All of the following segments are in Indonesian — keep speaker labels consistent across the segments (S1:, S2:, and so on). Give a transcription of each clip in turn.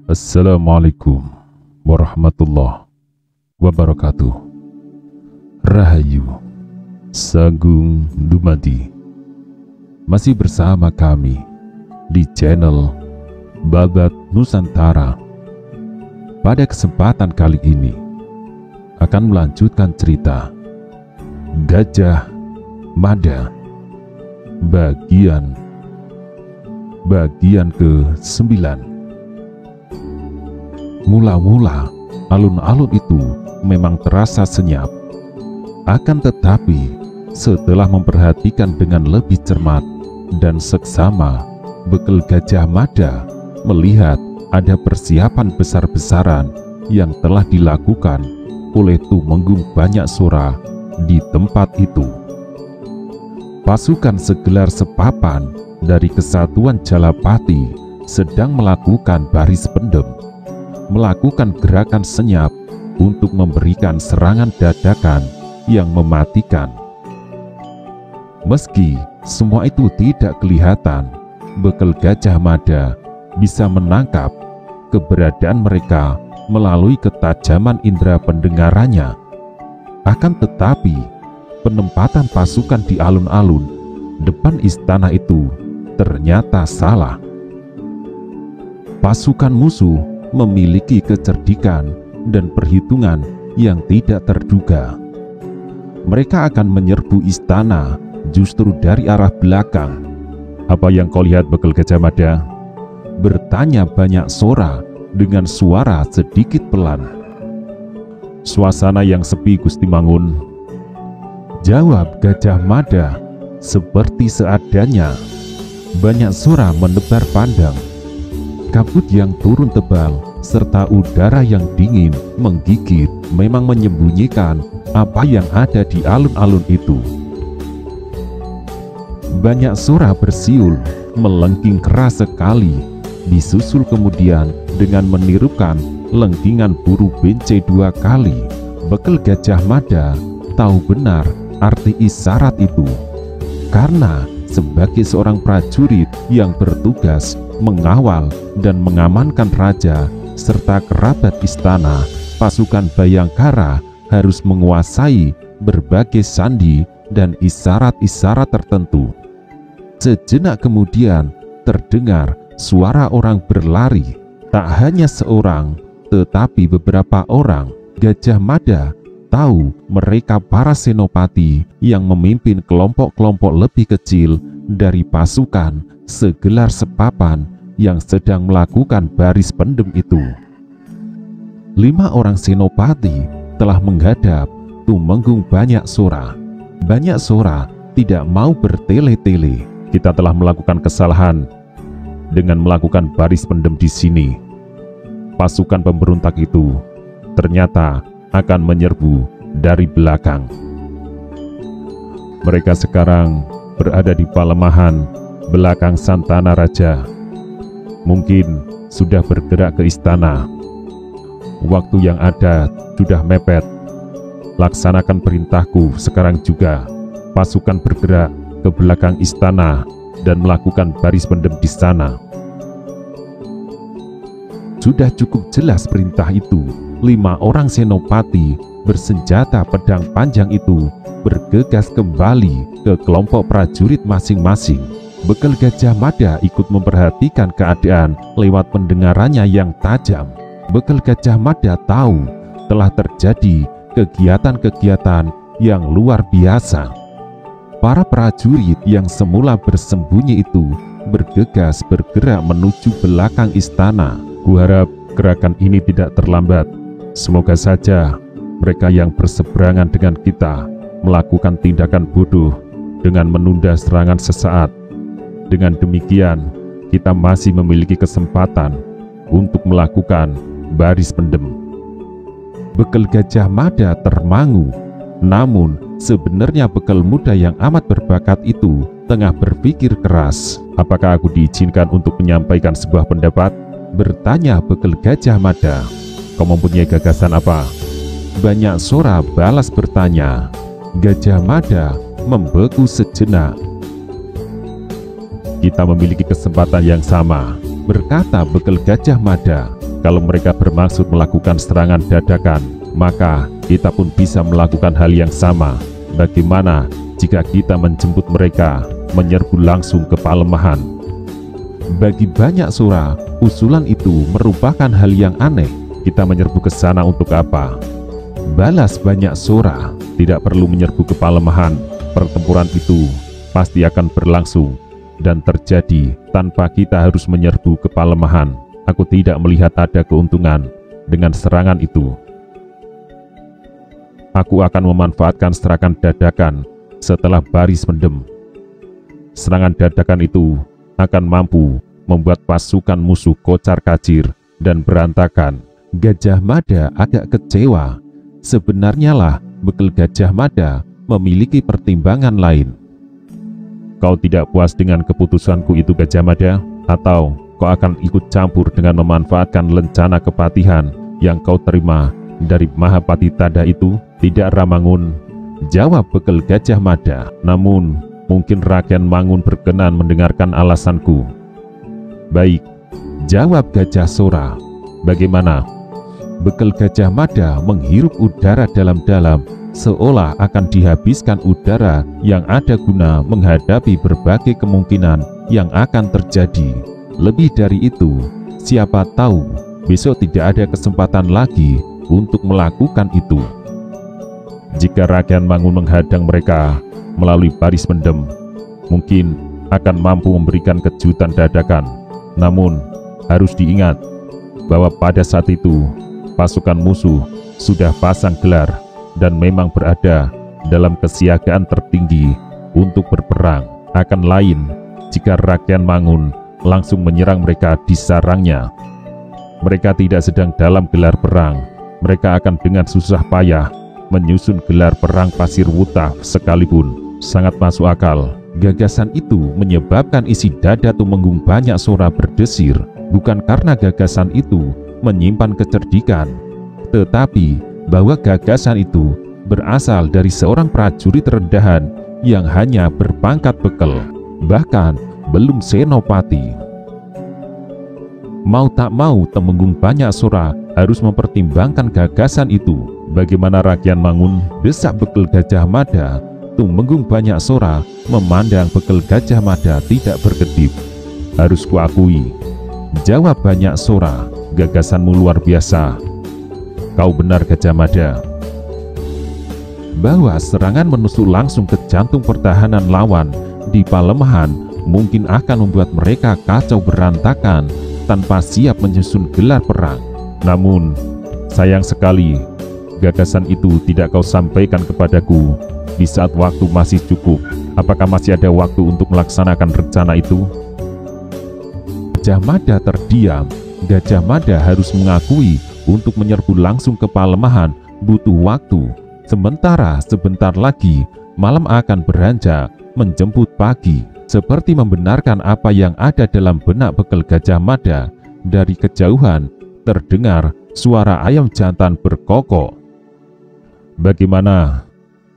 S1: Assalamualaikum warahmatullahi wabarakatuh. Rahayu, Sagung Dumadi. Masih bersama kami di channel Babat Nusantara. Pada kesempatan kali ini akan melanjutkan cerita Gajah Mada bagian ke-9. Mula-mula alun-alun itu memang terasa senyap. Akan tetapi setelah memperhatikan dengan lebih cermat dan seksama, bekal Gajah Mada melihat ada persiapan besar-besaran yang telah dilakukan oleh Tumenggung Banyak Sora di tempat itu. Pasukan segelar sepapan dari Kesatuan Jalapati sedang melakukan baris pendem, melakukan gerakan senyap untuk memberikan serangan dadakan yang mematikan. Meski semua itu tidak kelihatan, bekal Gajah Mada bisa menangkap keberadaan mereka melalui ketajaman indera pendengarannya. Akan tetapi, penempatan pasukan di alun-alun depan istana itu ternyata salah. Pasukan musuh memiliki kecerdikan dan perhitungan yang tidak terduga. Mereka akan menyerbu istana justru dari arah belakang. "Apa yang kau lihat, bekal Gajah Mada?" bertanya Banyak Sora dengan suara sedikit pelan. "Suasana yang sepi, Gusti Mangun," jawab Gajah Mada seperti seadanya. Banyak Sora menebar pandang. Kabut yang turun tebal serta udara yang dingin menggigit memang menyembunyikan apa yang ada di alun-alun itu. Banyak Sora bersiul, melengking keras sekali, disusul kemudian dengan menirukan lengkingan buru bencai 2 kali. Bekal Gajah Mada tahu benar arti isyarat itu, karena sebagai seorang prajurit yang bertugas mengawal dan mengamankan raja serta kerabat istana, pasukan Bayangkara harus menguasai berbagai sandi dan isyarat-isyarat tertentu. Sejenak kemudian terdengar suara orang berlari. Tak hanya seorang, tetapi beberapa orang. Gajah Mada tahu mereka para senopati yang memimpin kelompok-kelompok lebih kecil dari pasukan segelar sepapan yang sedang melakukan baris pendem itu. 5 orang senopati telah menghadap Tumenggung Banyak Sora. Banyak Sora tidak mau bertele-tele. "Kita telah melakukan kesalahan dengan melakukan baris pendem di sini. Pasukan pemberontak itu ternyata akan menyerbu dari belakang. Mereka sekarang berada di palemahan belakang Santana Raja. Mungkin sudah bergerak ke istana. Waktu yang ada sudah mepet. Laksanakan perintahku sekarang juga. Pasukan bergerak ke belakang istana dan melakukan baris pendem di sana." Sudah cukup jelas perintah itu. 5 orang senopati bersenjata pedang panjang itu bergegas kembali ke kelompok prajurit masing-masing. Bekal Gajah Mada ikut memperhatikan keadaan lewat pendengarannya yang tajam. Bekal Gajah Mada tahu telah terjadi kegiatan-kegiatan yang luar biasa. Para prajurit yang semula bersembunyi itu bergegas bergerak menuju belakang istana. "Kuharap gerakan ini tidak terlambat. Semoga saja mereka yang berseberangan dengan kita melakukan tindakan bodoh dengan menunda serangan sesaat. Dengan demikian, kita masih memiliki kesempatan untuk melakukan baris pendem." Bekal Gajah Mada termangu. Namun, sebenarnya bekal muda yang amat berbakat itu tengah berpikir keras. "Apakah aku diizinkan untuk menyampaikan sebuah pendapat?" bertanya bekal Gajah Mada. "Kau mempunyai gagasan apa?" Banyak Sora balas bertanya. Gajah Mada membeku sejenak. kita memiliki kesempatan yang sama, berkata Bekel Gajah Mada. Kalau mereka bermaksud melakukan serangan dadakan, maka kita pun bisa melakukan hal yang sama. Bagaimana jika kita menjemput mereka, menyerbu langsung ke Palemahan? Bagi banyak sura, usulan itu merupakan hal yang aneh. Kita menyerbu ke sana untuk apa? Balas banyak sura, tidak perlu menyerbu ke Palemahan. Pertempuran itu pasti akan berlangsung dan terjadi tanpa kita harus menyerbu ke Palemahan. Aku tidak melihat ada keuntungan dengan serangan itu. Aku akan memanfaatkan serangan dadakan setelah baris mendem. Serangan dadakan itu akan mampu membuat pasukan musuh kocar-kacir dan berantakan. Gajah Mada agak kecewa. Sebenarnya lah Bekel Gajah Mada memiliki pertimbangan lain. Kau tidak puas dengan keputusanku itu, Gajah Mada? Atau kau akan ikut campur dengan memanfaatkan lencana kepatihan yang kau terima dari Mahapati Tada itu? Tidak, Ramangun, jawab Bekel Gajah Mada. Namun mungkin Rakyat Mangun berkenan mendengarkan alasanku. Baik, jawab Gajah Sora. Bagaimana? Bekel Gajah Mada menghirup udara dalam-dalam, seolah akan dihabiskan udara yang ada guna menghadapi berbagai kemungkinan yang akan terjadi. Lebih dari itu, siapa tahu besok tidak ada kesempatan lagi untuk melakukan itu. Jika Rakyat Mangun menghadang mereka melalui baris mendem, mungkin akan mampu memberikan kejutan dadakan. Namun, harus diingat bahwa pada saat itu pasukan musuh sudah pasang gelar dan memang berada dalam kesiagaan tertinggi untuk berperang. Akan lain jika Rakyat Mangun langsung menyerang mereka di sarangnya. Mereka tidak sedang dalam gelar perang. Mereka akan dengan susah payah menyusun gelar perang Pasir Wuta sekalipun. Sangat masuk akal. Gagasan itu menyebabkan isi dada Tumenggung banyak sora berdesir, bukan karena gagasan itu menyimpan kecerdikan, tetapi bahwa gagasan itu berasal dari seorang prajurit rendahan yang hanya berpangkat bekel, bahkan belum senopati. Mau tak mau Temenggung banyak sora harus mempertimbangkan gagasan itu. Bagaimana Rakyat Mangun? Desak Bekel Gajah Mada. Tumenggung banyak sora memandang Bekel Gajah Mada tidak berkedip. Harus kuakui, jawab banyak sora, gagasanmu luar biasa. Kau benar, Gajah Mada, bahwa serangan menusuk langsung ke jantung pertahanan lawan di Palemahan mungkin akan membuat mereka kacau berantakan tanpa siap menyusun gelar perang. Namun, sayang sekali, gagasan itu tidak kau sampaikan kepadaku di saat waktu masih cukup. Apakah masih ada waktu untuk melaksanakan rencana itu? Gajah Mada terdiam. Gajah Mada harus mengakui untuk menyerbu langsung ke Palemahan butuh waktu. Sementara sebentar lagi malam akan beranjak menjemput pagi. Seperti membenarkan apa yang ada dalam benak Bekel Gajah Mada, dari kejauhan terdengar suara ayam jantan berkokok. Bagaimana?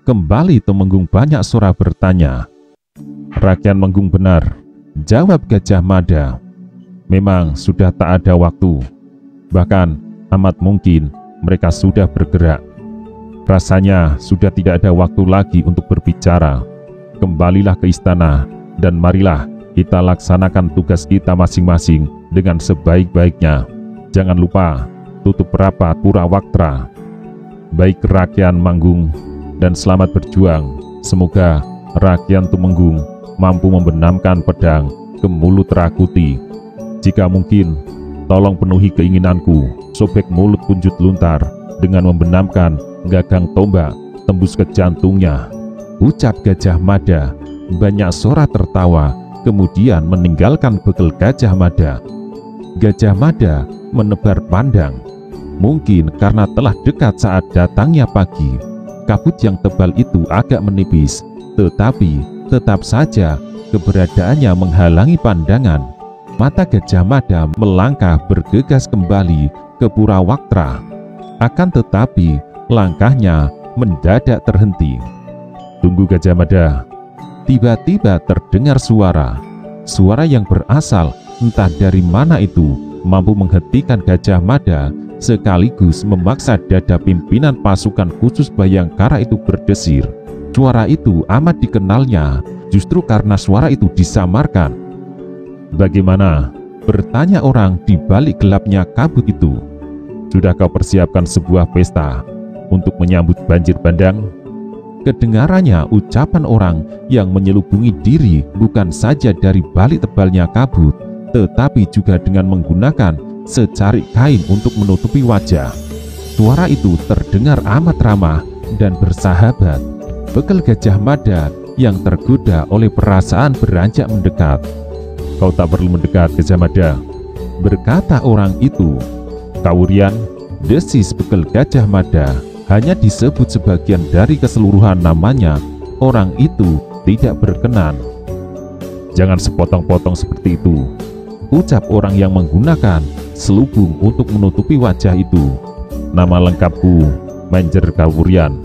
S1: Kembali Temenggung banyak sora bertanya. Rakyat Menggung benar, jawab Gajah Mada. Memang sudah tak ada waktu. Bahkan amat mungkin mereka sudah bergerak. Rasanya sudah tidak ada waktu lagi untuk berbicara. Kembalilah ke istana dan marilah kita laksanakan tugas kita masing-masing dengan sebaik-baiknya. Jangan lupa tutup rapat Purawaktra. Baik Rakyat Manggung, dan selamat berjuang. Semoga Rakyat Tumenggung mampu membenamkan pedang ke mulut Rakuti. Jika mungkin, tolong penuhi keinginanku, sobek mulut Punjut Luntar dengan membenamkan gagang tombak tembus ke jantungnya, ucap Gajah Mada. Banyak sora tertawa, kemudian meninggalkan Bekel Gajah Mada. Gajah Mada menebar pandang. Mungkin karena telah dekat saat datangnya pagi, kabut yang tebal itu agak menipis, tetapi tetap saja keberadaannya menghalangi pandangan. Mata Gajah Mada melangkah bergegas kembali ke Purawaktra. Akan tetapi langkahnya mendadak terhenti. Tunggu Gajah Mada. Tiba-tiba terdengar suara. Suara yang berasal entah dari mana itu mampu menghentikan Gajah Mada sekaligus memaksa dada pimpinan pasukan khusus Bhayangkara itu berdesir. Suara itu amat dikenalnya justru karena suara itu disamarkan. "Bagaimana?" bertanya orang di balik gelapnya kabut itu. "Sudah kau persiapkan sebuah pesta untuk menyambut banjir bandang?" Kedengarannya ucapan orang yang menyelubungi diri bukan saja dari balik tebalnya kabut, tetapi juga dengan menggunakan secarik kain untuk menutupi wajah. Suara itu terdengar amat ramah dan bersahabat. Bekel Gajah Mada yang tergoda oleh perasaan beranjak mendekat. "Kau tak perlu mendekat, Gajah Mada," berkata orang itu. "Kawurian," desis Bekel Gajah Mada, hanya disebut sebagian dari keseluruhan namanya. Orang itu tidak berkenan. "Jangan sepotong-potong seperti itu," ucap orang yang menggunakan selubung untuk menutupi wajah itu. "Nama lengkapku Menjer Kawurian."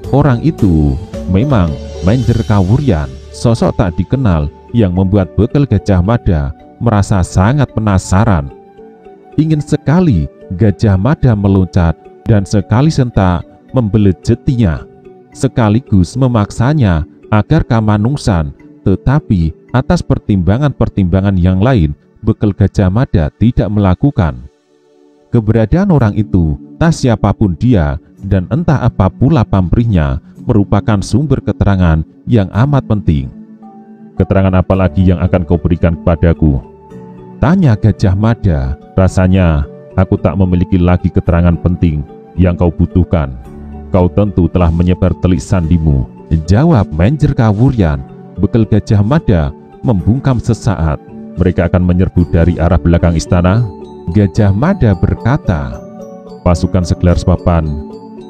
S1: Orang itu memang Menjer Kawurian, sosok tak dikenal yang membuat Bekel Gajah Mada merasa sangat penasaran. Ingin sekali Gajah Mada meloncat dan sekali sentak membelejetinya, sekaligus memaksanya agar kamanungsan. Tetapi atas pertimbangan-pertimbangan yang lain, Bekel Gajah Mada tidak melakukan. Keberadaan orang itu, tak siapapun dia dan entah apa pula pamrihnya, merupakan sumber keterangan yang amat penting. "Keterangan apa lagi yang akan kau berikan kepadaku?" tanya Gajah Mada. "Rasanya aku tak memiliki lagi keterangan penting yang kau butuhkan. Kau tentu telah menyebar telik sandimu," jawab Menjer Kawurian. Bekel Gajah Mada membungkam sesaat. "Mereka akan menyerbu dari arah belakang istana?" Gajah Mada berkata. "Pasukan segelar sepapan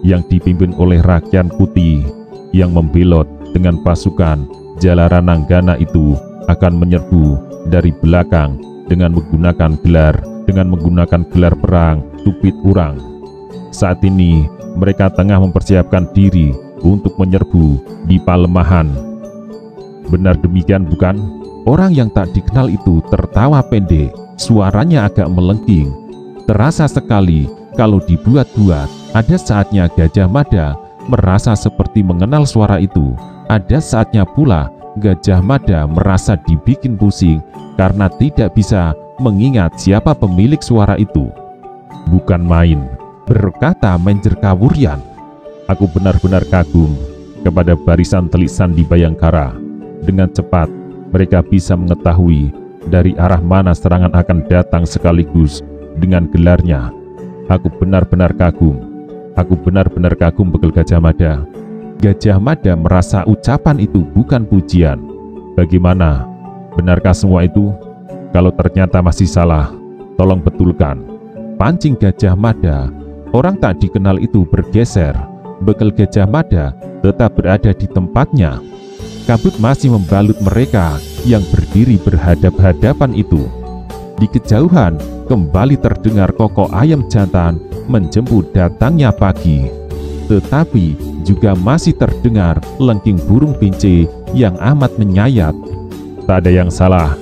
S1: yang dipimpin oleh Rakyan Kuti yang membelot dengan pasukan Jalarananggana itu akan menyerbu dari belakang dengan menggunakan gelar perang Tupit Urang. Saat ini mereka tengah mempersiapkan diri untuk menyerbu di Palemahan." "Benar demikian, bukan?" Orang yang tak dikenal itu tertawa pendek. Suaranya agak melengking. Terasa sekali kalau dibuat-buat. Ada saatnya Gajah Mada merasa seperti mengenal suara itu. Ada saatnya pula Gajah Mada merasa dibikin pusing karena tidak bisa mengingat siapa pemilik suara itu. "Bukan main," berkata Menjer Kawurian. "Aku benar-benar kagum kepada barisan telik sandi Bhayangkara. Dengan cepat mereka bisa mengetahui dari arah mana serangan akan datang sekaligus dengan gelarnya. Aku benar-benar kagum. Aku benar-benar kagum, Bekel Gajah Mada." Gajah Mada merasa ucapan itu bukan pujian. "Bagaimana? Benarkah semua itu? Kalau ternyata masih salah, tolong betulkan," pancing Gajah Mada. Orang tak dikenal itu bergeser. Bekel Gajah Mada tetap berada di tempatnya. Kabut masih membalut mereka yang berdiri berhadap-hadapan itu. Di kejauhan kembali terdengar kokok ayam jantan menjemput datangnya pagi. Tetapi juga masih terdengar lengking burung bince yang amat menyayat. "Tak ada yang salah.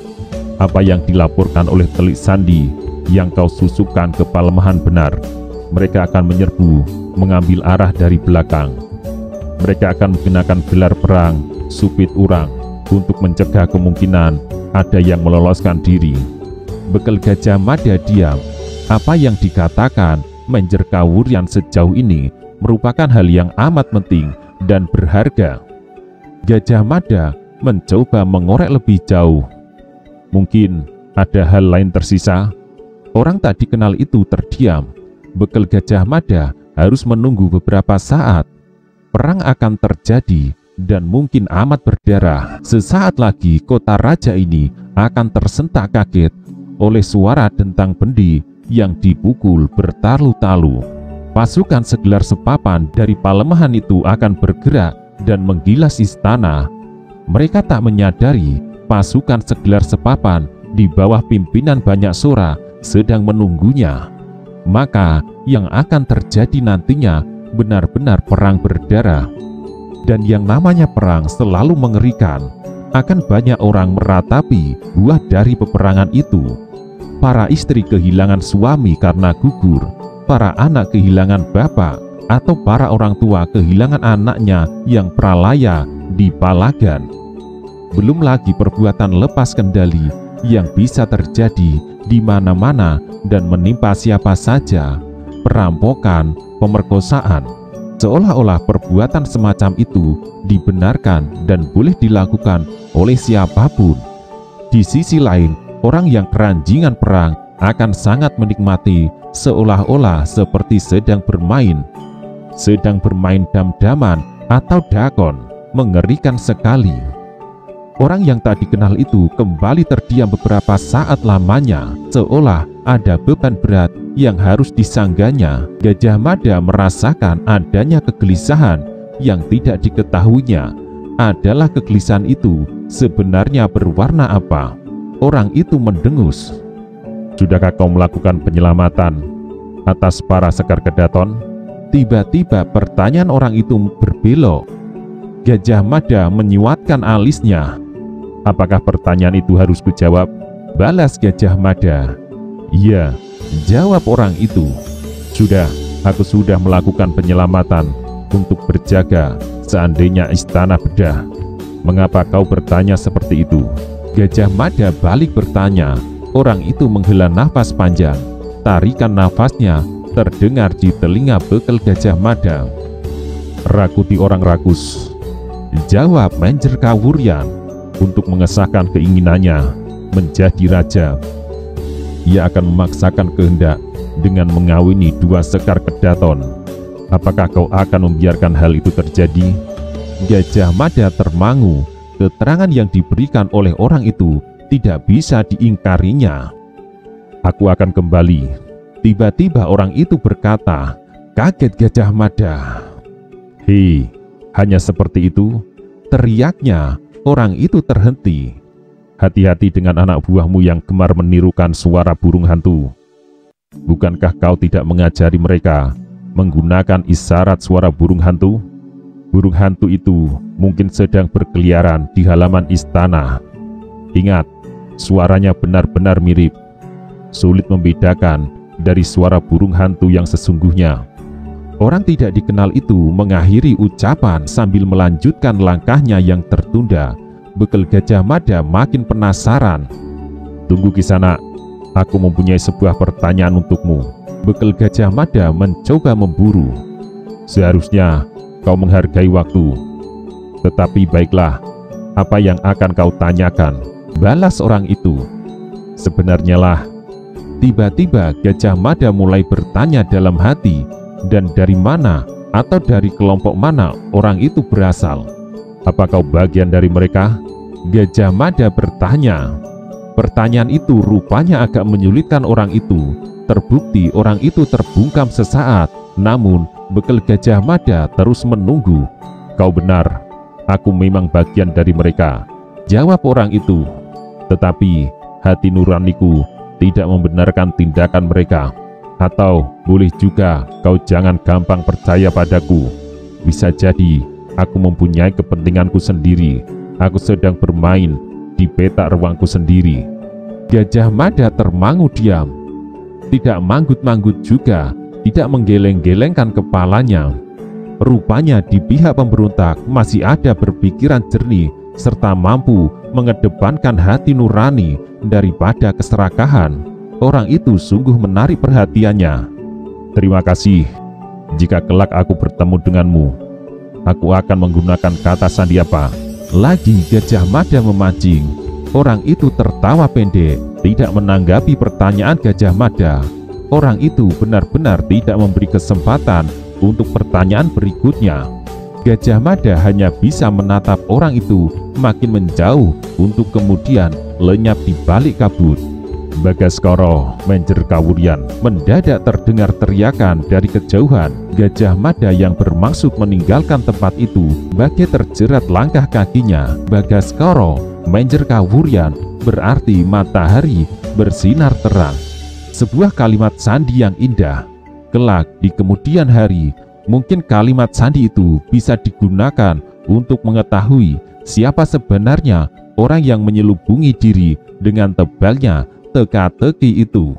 S1: Apa yang dilaporkan oleh telik sandi yang kau susupkan ke Palemahan benar. Mereka akan menyerbu, mengambil arah dari belakang. Mereka akan menggunakan gelar perang Tupit Urang untuk mencegah kemungkinan ada yang meloloskan diri." Bekel Gajah Mada diam. Apa yang dikatakan Menjer Kawurian sejauh ini merupakan hal yang amat penting dan berharga. Gajah Mada mencoba mengorek lebih jauh. "Mungkin ada hal lain tersisa?" Orang tak dikenal itu terdiam. Bekel Gajah Mada harus menunggu beberapa saat. Perang akan terjadi dan mungkin amat berdarah. Sesaat lagi kota raja ini akan tersentak kaget oleh suara dentang bendi yang dipukul bertalu-talu. Pasukan segelar sepapan dari Palemahan itu akan bergerak dan menggilas istana. Mereka tak menyadari pasukan segelar sepapan di bawah pimpinan Banyak Sora sedang menunggunya. Maka yang akan terjadi nantinya benar-benar perang berdarah. Dan yang namanya perang selalu mengerikan. akan banyak orang meratapi buah dari peperangan itu. Para istri kehilangan suami karena gugur, para anak kehilangan bapak, atau para orang tua kehilangan anaknya yang pralaya di Palagan. Belum lagi perbuatan lepas kendali yang bisa terjadi di mana-mana dan menimpa siapa saja, perampokan, pemerkosaan. Seolah-olah perbuatan semacam itu dibenarkan dan boleh dilakukan oleh siapapun. Di sisi lain, orang yang keranjingan perang akan sangat menikmati, seolah-olah seperti sedang bermain dam-daman atau dakon. Mengerikan sekali. Orang yang tak dikenal itu kembali terdiam beberapa saat lamanya, seolah ada beban berat yang harus disangganya. Gajah Mada merasakan adanya kegelisahan yang tidak diketahuinya. Adalah kegelisahan itu sebenarnya berwarna apa? Orang itu mendengus. "Sudahkah kau melakukan penyelamatan atas para Sekar Kedaton?" Tiba-tiba pertanyaan orang itu berbelok. Gajah Mada menyuatkan alisnya. "Apakah pertanyaan itu harus kujawab?" balas Gajah Mada. "Iya," jawab orang itu. Aku sudah melakukan penyelamatan untuk berjaga seandainya istana bedah. Mengapa kau bertanya seperti itu?" Gajah Mada balik bertanya. Orang itu menghela nafas panjang. Tarikan nafasnya terdengar di telinga bekel Gajah Mada. "Rakuti orang rakus," jawab Menjer Kawuryan, "untuk mengesahkan keinginannya menjadi raja. Ia akan memaksakan kehendak dengan mengawini 2 Sekar Kedaton. Apakah kau akan membiarkan hal itu terjadi?" Gajah Mada termangu. Keterangan yang diberikan oleh orang itu tidak bisa diingkarinya. "Aku akan kembali." Tiba-tiba orang itu berkata. Kaget Gajah Mada. "Hei, hanya seperti itu?" teriaknya. Orang itu terhenti. "Hati-hati dengan anak buahmu yang gemar menirukan suara burung hantu. Bukankah kau tidak mengajari mereka menggunakan isyarat suara burung hantu? Burung hantu itu mungkin sedang berkeliaran di halaman istana. Ingat, suaranya benar-benar mirip. Sulit membedakan dari suara burung hantu yang sesungguhnya." Orang tidak dikenal itu mengakhiri ucapan sambil melanjutkan langkahnya yang tertunda. Bekel Gajah Mada makin penasaran. "Tunggu Kisanak, aku mempunyai sebuah pertanyaan untukmu." Bekel Gajah Mada mencoba memburu. "Seharusnya kau menghargai waktu. Tetapi baiklah, apa yang akan kau tanyakan?" balas orang itu. "Sebenarnya lah." Tiba-tiba Gajah Mada mulai bertanya dalam hati, dan dari mana atau dari kelompok mana orang itu berasal? "Apa kau bagian dari mereka?" Gajah Mada bertanya. Pertanyaan itu rupanya agak menyulitkan orang itu. Terbukti orang itu terbungkam sesaat, namun bekel Gajah Mada terus menunggu. "Kau benar, aku memang bagian dari mereka," jawab orang itu. "Tetapi hati nuraniku tidak membenarkan tindakan mereka. Atau boleh juga kau jangan gampang percaya padaku. Bisa jadi aku mempunyai kepentinganku sendiri. Aku sedang bermain di petak ruangku sendiri." Gajah Mada termangu diam. Tidak manggut-manggut juga, tidak menggeleng-gelengkan kepalanya. Rupanya di pihak pemberontak masih ada berpikiran jernih serta mampu mengedepankan hati nurani daripada keserakahan. Orang itu sungguh menarik perhatiannya. "Terima kasih. Jika kelak aku bertemu denganmu, aku akan menggunakan kata sandi apa?" Lagi Gajah Mada memancing. Orang itu tertawa pendek, tidak menanggapi pertanyaan Gajah Mada. Orang itu benar-benar tidak memberi kesempatan untuk pertanyaan berikutnya. Gajah Mada hanya bisa menatap orang itu makin menjauh untuk kemudian lenyap di balik kabut. "Bagaskara, Menjer Kawuryan!" mendadak terdengar teriakan dari kejauhan. Gajah Mada yang bermaksud meninggalkan tempat itu bagai terjerat langkah kakinya. Bagaskara, Menjer Kawuryan berarti matahari bersinar terang. Sebuah kalimat sandi yang indah. Kelak di kemudian hari, mungkin kalimat sandi itu bisa digunakan untuk mengetahui siapa sebenarnya orang yang menyelubungi diri dengan tebalnya teka-teki itu.